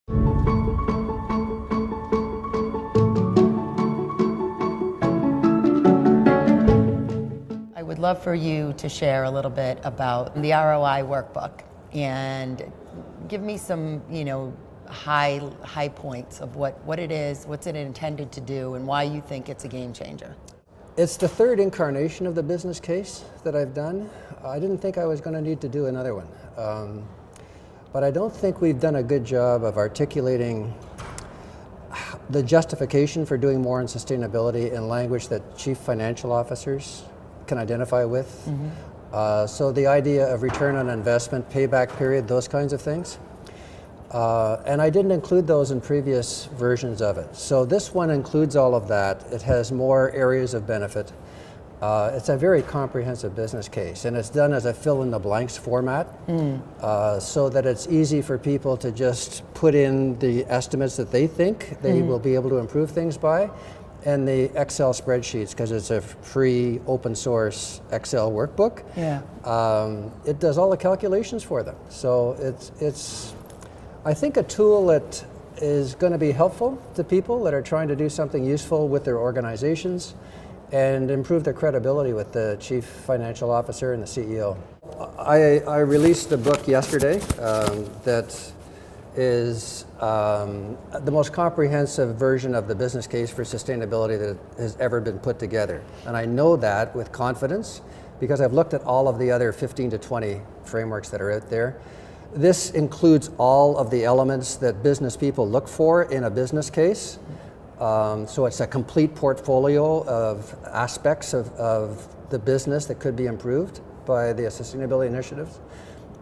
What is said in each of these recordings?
I would love for you to share a little bit about the ROI Workbook and give me some, high points of what it is, what's it intended to do, and why you think it's a game changer. It's the third incarnation of the business case that I've done. I didn't think I was going to need to do another one. But I don't think we've done a good job of articulating the justification for doing more in sustainability in language that chief financial officers can identify with. Mm-hmm. So the idea of return on investment, payback period, those kinds of things. And I didn't include those in previous versions of it. So this one includes all of that. It has more areas of benefit. It's a very comprehensive business case, and it's done as a fill-in-the-blanks format, so that it's easy for people to just put in the estimates that they think they will be able to improve things by, and the Excel spreadsheets, because it's a free open source Excel workbook. Yeah. It does all the calculations for them. So it's I think, a tool that is going to be helpful to people that are trying to do something useful with their organizations and improve their credibility with the chief financial officer and the CEO. I released a book yesterday that is the most comprehensive version of the business case for sustainability that has ever been put together. And I know that with confidence because I've looked at all of the other 15 to 20 frameworks that are out there. This includes all of the elements that business people look for in a business case. So it's a complete portfolio of aspects of the business that could be improved by the sustainability initiatives.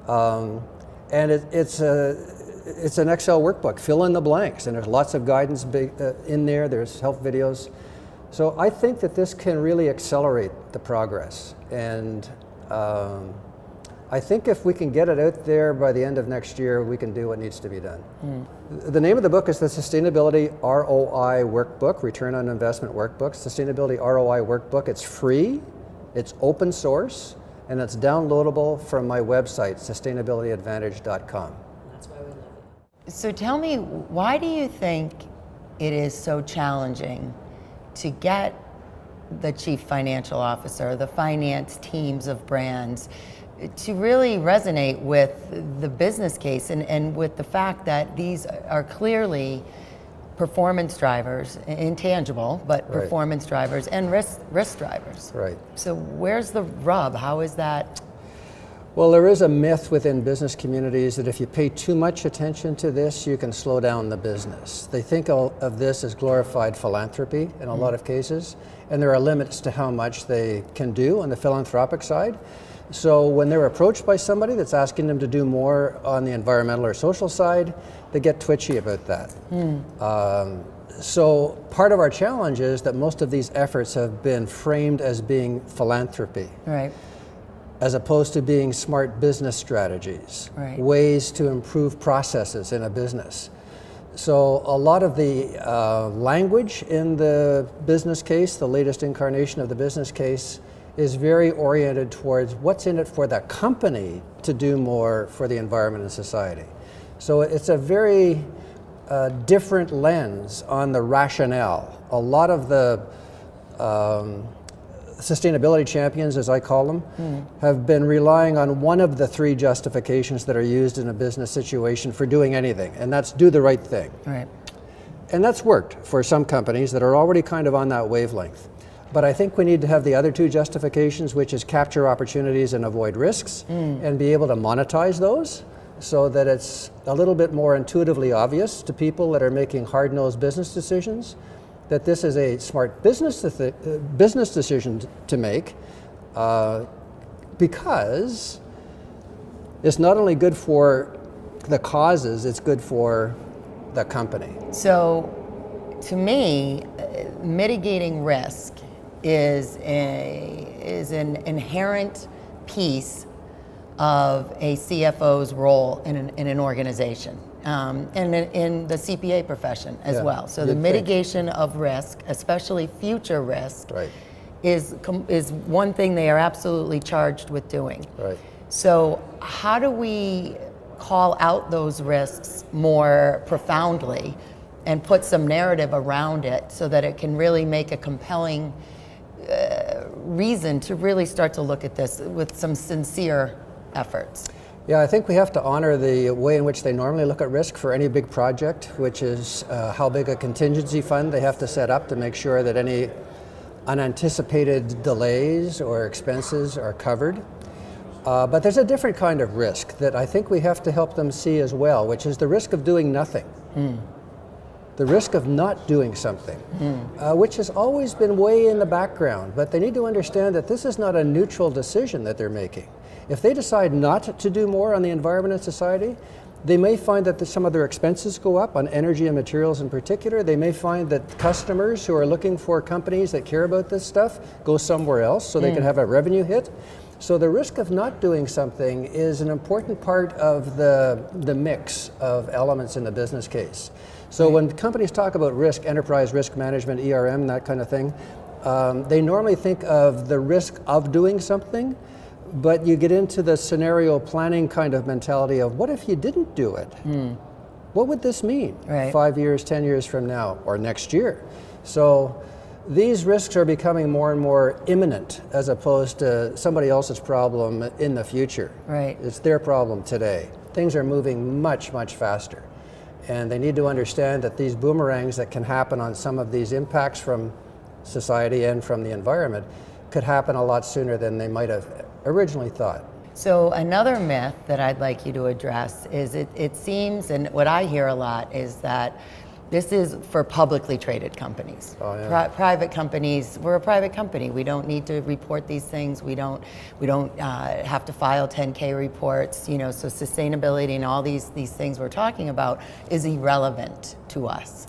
And it's an Excel workbook, fill in the blanks, and there's lots of guidance in there, there's help videos. So I think that this can really accelerate the progress. And I think if we can get it out there by the end of next year, we can do what needs to be done. The name of the book is the Sustainability ROI Workbook, Return on Investment Workbook, Sustainability ROI Workbook. It's free, it's open source, and it's downloadable from my website, sustainabilityadvantage.com. That's why we love it. So tell me, why do you think it is so challenging to get the chief financial officer, the finance teams of brands, to really resonate with the business case and with the fact that these are clearly performance drivers, intangible, but performance drivers and risk drivers. Right. So where's the rub? How is that? Well, there is a myth within business communities that if you pay too much attention to this, you can slow down the business. They think of this as glorified philanthropy in a lot of cases, and there are limits to how much they can do on the philanthropic side. So when they're approached by somebody that's asking them to do more on the environmental or social side, they get twitchy about that. So part of our challenge is that most of these efforts have been framed as being philanthropy. Right. As opposed to being smart business strategies, ways to improve processes in a business. So a lot of the language in the business case, the latest incarnation of the business case, is very oriented towards what's in it for the company to do more for the environment and society. So it's a very different lens on the rationale. A lot of the sustainability champions, as I call them, have been relying on one of the three justifications that are used in a business situation for doing anything, and that's do the right thing. Right. And that's worked for some companies that are already kind of on that wavelength. But I think we need to have the other two justifications, which is capture opportunities and avoid risks, and be able to monetize those so that it's a little bit more intuitively obvious to people that are making hard-nosed business decisions that this is a smart business decision to make, because it's not only good for the causes, it's good for the company. So to me, mitigating risk is an inherent piece of a CFO's role in an organization, and in the CPA profession as well. So the mitigation of risk, especially future risk, is one thing they are absolutely charged with doing. Right. So how do we call out those risks more profoundly and put some narrative around it so that it can really make a compelling reason to really start to look at this with some sincere efforts. Yeah, I think we have to honor the way in which they normally look at risk for any big project, which is how big a contingency fund they have to set up to make sure that any unanticipated delays or expenses are covered. But there's a different kind of risk that I think we have to help them see as well, which is the risk of doing nothing. The risk of not doing something, which has always been way in the background, but they need to understand that this is not a neutral decision that they're making. If they decide not to do more on the environment and society, they may find that some of their expenses go up on energy and materials in particular. They may find that customers who are looking for companies that care about this stuff go somewhere else so they can have a revenue hit. So the risk of not doing something is an important part of the mix of elements in the business case. So when companies talk about risk, enterprise risk management, ERM, that kind of thing, they normally think of the risk of doing something, but you get into the scenario planning kind of mentality of what if you didn't do it? What would this mean 5 years, 10 years from now, or next year? So these risks are becoming more and more imminent as opposed to somebody else's problem in the future. It's their problem today. Things are moving much, much faster. And they need to understand that these boomerangs that can happen on some of these impacts from society and from the environment could happen a lot sooner than they might have originally thought. So another myth that I'd like you to address is it seems, and what I hear a lot is that this is for publicly traded companies. Private companies, we're a private company. We don't need to report these things. We don't have to file 10K reports. You know, so sustainability and all these things we're talking about is irrelevant to us.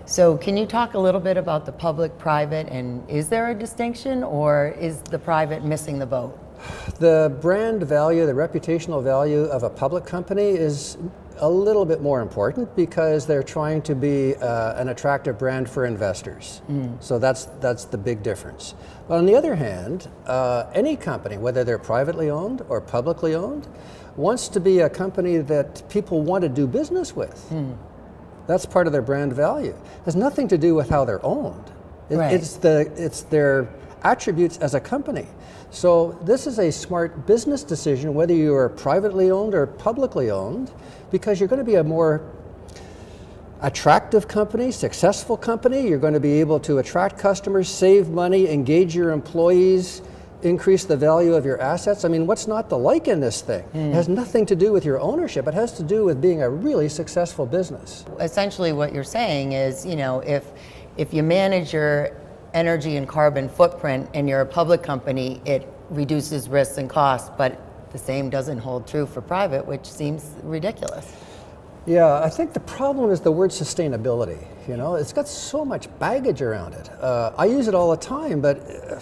So can you talk a little bit about the public-private, and is there a distinction, or is the private missing the boat? The brand value, the reputational value of a public company is a little bit more important because they're trying to be an attractive brand for investors. So that's the big difference. But on the other hand, any company, whether they're privately owned or publicly owned, wants to be a company that people want to do business with. That's part of their brand value. It has nothing to do with how they're owned. It's their attributes as a company. So this is a smart business decision, whether you are privately owned or publicly owned, because you're going to be a more attractive company, successful company. You're going to be able to attract customers, save money, engage your employees, increase the value of your assets. I mean, what's not to like in this thing? It has nothing to do with your ownership. It has to do with being a really successful business. Essentially what you're saying is, you know, if you manage your energy and carbon footprint and you're a public company, it reduces risks and costs, but the same doesn't hold true for private, which seems ridiculous. Yeah, I think the problem is the word sustainability. You know, it's got so much baggage around it. I use it all the time, but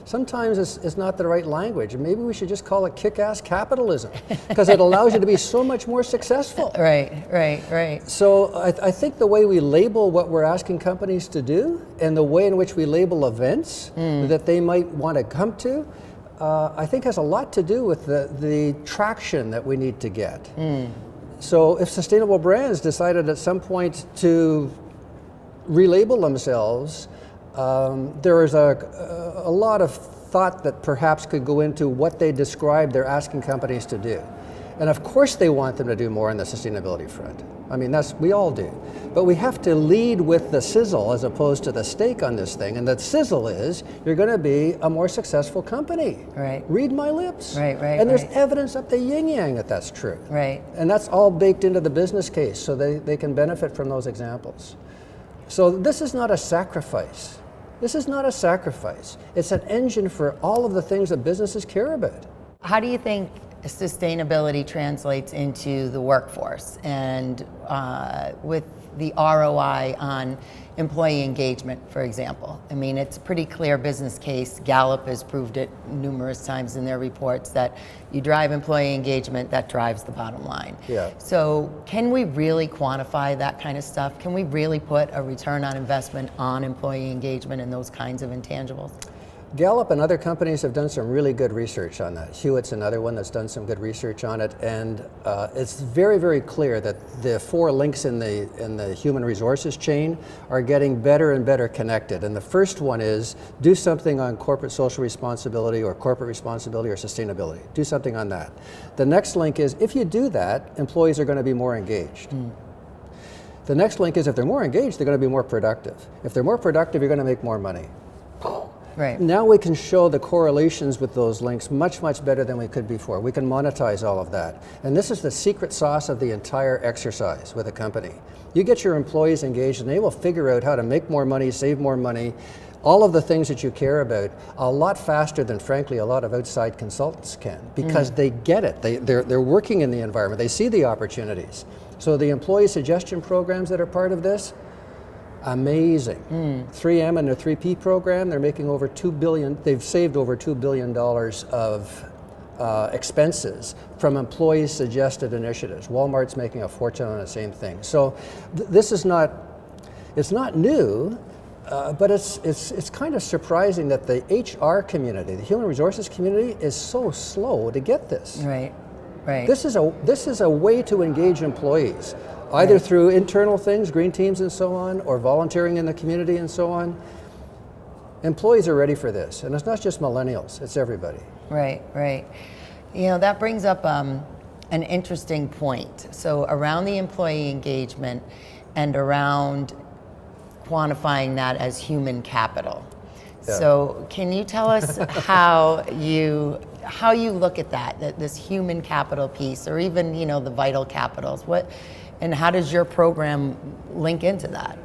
sometimes it's not the right language. Maybe we should just call it kick-ass capitalism, because it allows you to be so much more successful. Right. So I think the way we label what we're asking companies to do and the way in which we label events that they might want to come to, I think has a lot to do with the traction that we need to get. So if sustainable brands decided at some point to relabel themselves, there is a lot of thought that perhaps could go into what they describe they're asking companies to do. And of course they want them to do more on the sustainability front. I mean, we all do. But we have to lead with the sizzle as opposed to the steak on this thing. And the sizzle is, you're going to be a more successful company. Read my lips. And there's evidence up the yin-yang that that's true. And that's all baked into the business case, so they can benefit from those examples. So this is not a sacrifice. This is not a sacrifice. It's an engine for all of the things that businesses care about. How do you think sustainability translates into the workforce and with the ROI on employee engagement, for example? I mean, it's a pretty clear business case. Gallup has proved it numerous times in their reports that you drive employee engagement, that drives the bottom line. So can we really quantify that kind of stuff? Can we really put a return on investment on employee engagement and those kinds of intangibles? Gallup and other companies have done some really good research on that. Hewitt's another one that's done some good research on it, and it's very, very clear that the 4 links in the human resources chain are getting better and better connected. And the first one is do something on corporate social responsibility or corporate responsibility or sustainability. Do something on that. The next link is if you do that, employees are going to be more engaged. The next link is if they're more engaged, they're going to be more productive. If they're more productive, you're going to make more money. Right. Now we can show the correlations with those links much, much better than we could before. We can monetize all of that. And this is the secret sauce of the entire exercise with a company. You get your employees engaged and they will figure out how to make more money, save more money, all of the things that you care about a lot faster than, frankly, a lot of outside consultants can, because they get it. They're working in the environment. They see the opportunities. So the employee suggestion programs that are part of this, amazing. 3M and their 3P program, they're making over $2 billion, they've saved over $2 billion of expenses from employees suggested initiatives. Walmart's making a fortune on the same thing. So this is not, it's not new, but it's kind of surprising that the HR community, the human resources community, is so slow to get this. Right, right. This is a way to engage employees. Either through internal things, green teams and so on, or volunteering in the community and so on. Employees are ready for this, and it's not just millennials, it's everybody. Right, right. You know, that brings up an interesting point. So around the employee engagement and around quantifying that as human capital. Yeah. So can you tell us how you look at that this human capital piece, or even, you know, the vital capitals? And how does your program link into that?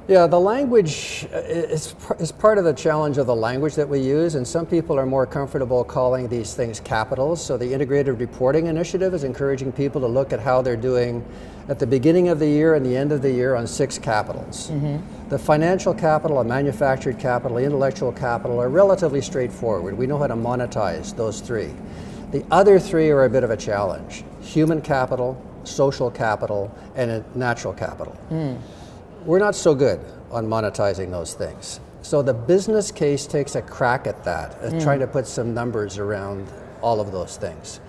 Yeah, the language is part of the challenge of the language that we use, and some people are more comfortable calling these things capitals. So the Integrated Reporting Initiative is encouraging people to look at how they're doing at the beginning of the year and the end of the year on 6 capitals. The financial capital, a manufactured capital, intellectual capital are relatively straightforward. We know how to monetize those 3. The other 3 are a bit of a challenge. Human capital, social capital, and natural capital. We're not so good on monetizing those things. So the business case takes a crack at that, trying to put some numbers around all of those things.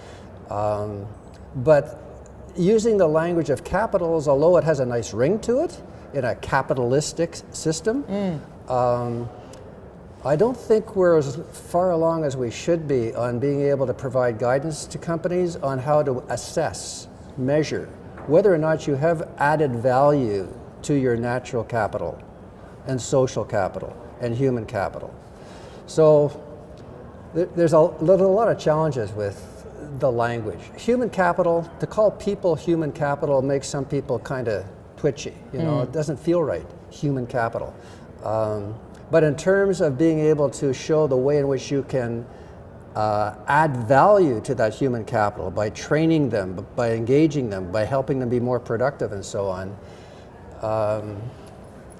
But using the language of capitals, although it has a nice ring to it in a capitalistic system, I don't think we're as far along as we should be on being able to provide guidance to companies on how to assess, measure whether or not you have added value to your natural capital and social capital and human capital. So there's a lot of challenges with the language. Human capital, to call people human capital makes some people kind of twitchy. You know, it doesn't feel right, human capital. But in terms of being able to show the way in which you can add value to that human capital by training them, by engaging them, by helping them be more productive and so on,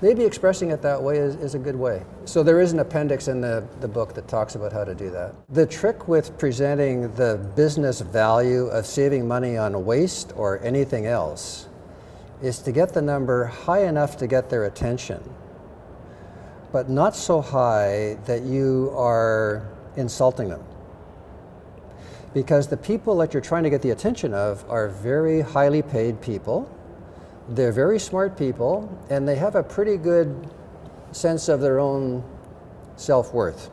maybe expressing it that way is a good way. So there is an appendix in the book that talks about how to do that. The trick with presenting the business value of saving money on waste or anything else is to get the number high enough to get their attention, but not so high that you are insulting them. Because the people that you're trying to get the attention of are very highly paid people. They're very smart people, and they have a pretty good sense of their own self-worth.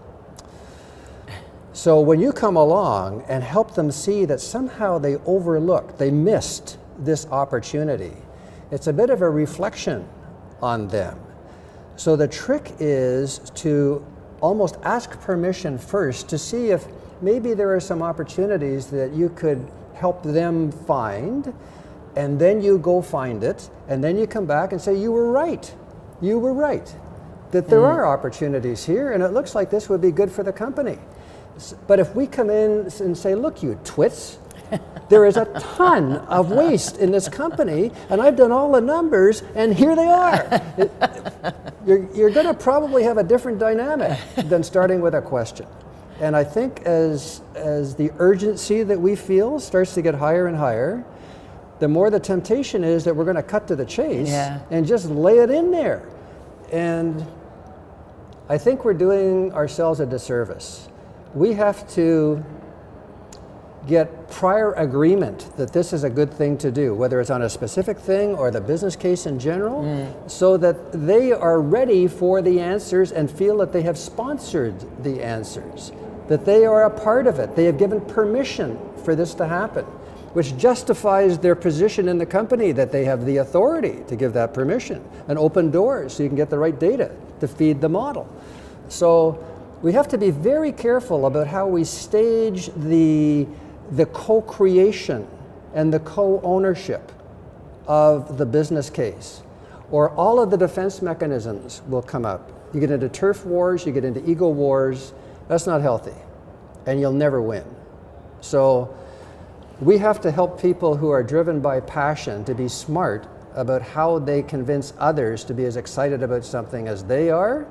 So when you come along and help them see that somehow they missed this opportunity, it's a bit of a reflection on them. So the trick is to almost ask permission first to see if maybe there are some opportunities that you could help them find, and then you go find it, and then you come back and say, you were right, that there are opportunities here, and it looks like this would be good for the company. But if we come in and say, look, you twits, there is a ton of waste in this company, and I've done all the numbers, and here they are. You're going to probably have a different dynamic than starting with a question. And I think as the urgency that we feel starts to get higher and higher, the more the temptation is that we're going to cut to the chase and just lay it in there. And I think we're doing ourselves a disservice. We have to get prior agreement that this is a good thing to do, whether it's on a specific thing or the business case in general, so that they are ready for the answers and feel that they have sponsored the answers, that they are a part of it. They have given permission for this to happen, which justifies their position in the company, that they have the authority to give that permission and open doors so you can get the right data to feed the model. So we have to be very careful about how we stage the co-creation and the co-ownership of the business case, or all of the defense mechanisms will come up. You get into turf wars, you get into ego wars. That's not healthy, and you'll never win. So we have to help people who are driven by passion to be smart about how they convince others to be as excited about something as they are.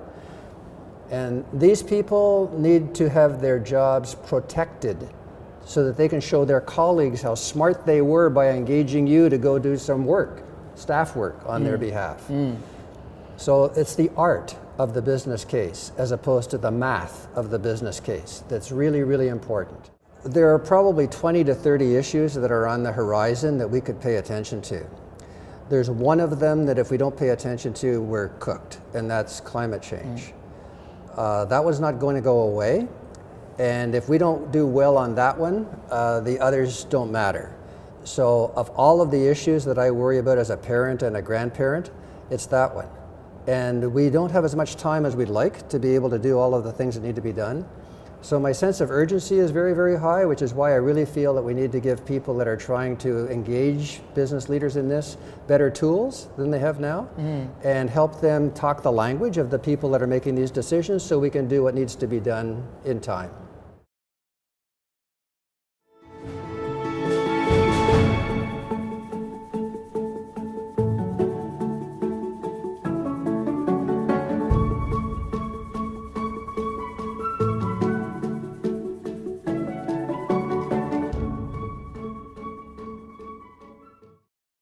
And these people need to have their jobs protected so that they can show their colleagues how smart they were by engaging you to go do some work, staff work on their behalf. So it's the art of the business case as opposed to the math of the business case that's really, really important. There are probably 20 to 30 issues that are on the horizon that we could pay attention to. There's one of them that if we don't pay attention to, we're cooked, and that's climate change. That one's not going to go away. And if we don't do well on that one, the others don't matter. So of all of the issues that I worry about as a parent and a grandparent, it's that one. And we don't have as much time as we'd like to be able to do all of the things that need to be done. So my sense of urgency is very, very high, which is why I really feel that we need to give people that are trying to engage business leaders in this better tools than they have now, and help them talk the language of the people that are making these decisions so we can do what needs to be done in time.